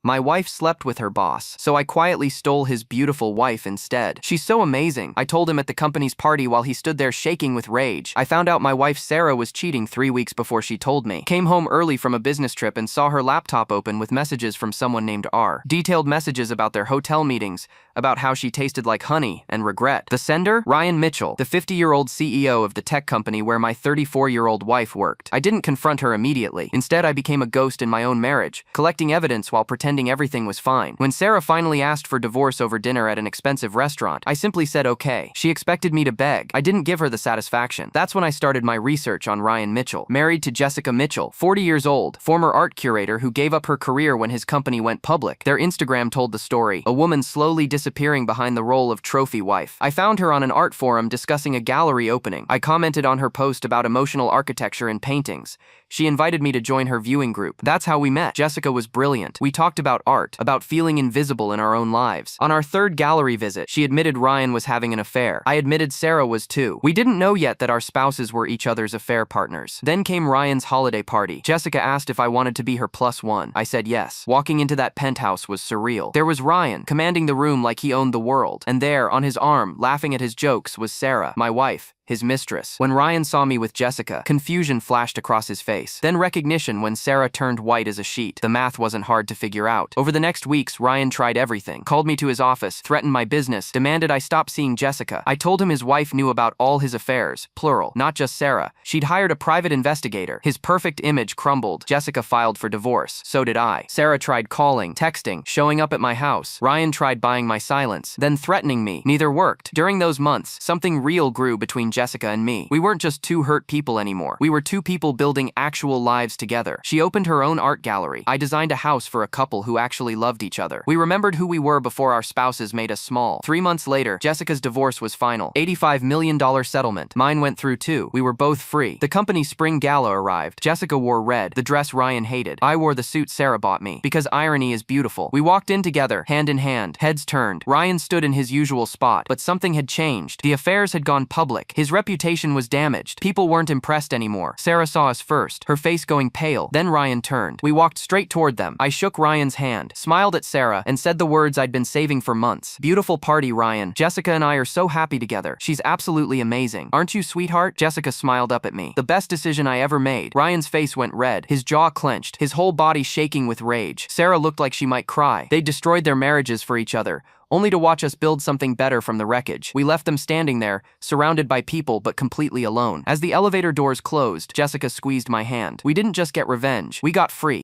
My wife slept with her boss, so I quietly stole his beautiful wife instead. She's so amazing, I told him at the company's party while he stood there shaking with rage. I found out my wife Sarah was cheating 3 weeks before she told me. Came home early from a business trip and saw her laptop open with messages from someone named R. Detailed messages about their hotel meetings, about how she tasted like honey and regret. The sender? Ryan Mitchell, the 50-year-old CEO of the tech company where my 34-year-old wife worked. I didn't confront her immediately. Instead, I became a ghost in my own marriage, collecting evidence while pretending everything was fine. When Sarah finally asked for divorce over dinner at an expensive restaurant, I simply said okay. She expected me to beg. I didn't give her the satisfaction. That's when I started my research on Ryan Mitchell. Married to Jessica Mitchell, 40 years old, former art curator who gave up her career when his company went public. Their Instagram told the story, a woman slowly disappearing behind the role of trophy wife. I found her on an art forum discussing a gallery opening. I commented on her post about emotional architecture and paintings. She invited me to join her viewing group. That's how we met. Jessica was brilliant. We talked about art, about feeling invisible in our own lives. On our third gallery visit, she admitted Ryan was having an affair. I admitted Sarah was too. We didn't know yet that our spouses were each other's affair partners. Then came Ryan's holiday party. Jessica asked if I wanted to be her +1. I said yes. Walking into that penthouse was surreal. There was Ryan, commanding the room like he owned the world. And there, on his arm, laughing at his jokes, was Sarah, my wife, his mistress. When Ryan saw me with Jessica, confusion flashed across his face. Then recognition when Sarah turned white as a sheet. The math wasn't hard to figure out. Over the next weeks, Ryan tried everything. Called me to his office, threatened my business, demanded I stop seeing Jessica. I told him his wife knew about all his affairs, plural, not just Sarah. She'd hired a private investigator. His perfect image crumbled. Jessica filed for divorce. So did I. Sarah tried calling, texting, showing up at my house. Ryan tried buying my silence, then threatening me. Neither worked. During those months, something real grew between Jessica and me. We weren't just two hurt people anymore. We were two people building actual lives together. She opened her own art gallery. I designed a house for a couple who actually loved each other. We remembered who we were before our spouses made us small. 3 months later, Jessica's divorce was final. $85 million settlement. Mine went through too. We were both free. The company's spring gala arrived. Jessica wore red, the dress Ryan hated. I wore the suit Sarah bought me. Because irony is beautiful. We walked in together, hand in hand, heads turned. Ryan stood in his usual spot, but something had changed. The affairs had gone public. His reputation was damaged. People weren't impressed anymore. Sarah saw us first, her face going pale. Then Ryan turned. We walked straight toward them. I shook Ryan's hand, smiled at Sarah, and said the words I'd been saving for months. Beautiful party, Ryan. Jessica and I are so happy together. She's absolutely amazing. Aren't you, sweetheart? Jessica smiled up at me. The best decision I ever made. Ryan's face went red, his jaw clenched, his whole body shaking with rage. Sarah looked like she might cry. They destroyed their marriages for each other, only to watch us build something better from the wreckage. We left them standing there, surrounded by people but completely alone. As the elevator doors closed, Jessica squeezed my hand. We didn't just get revenge, we got free.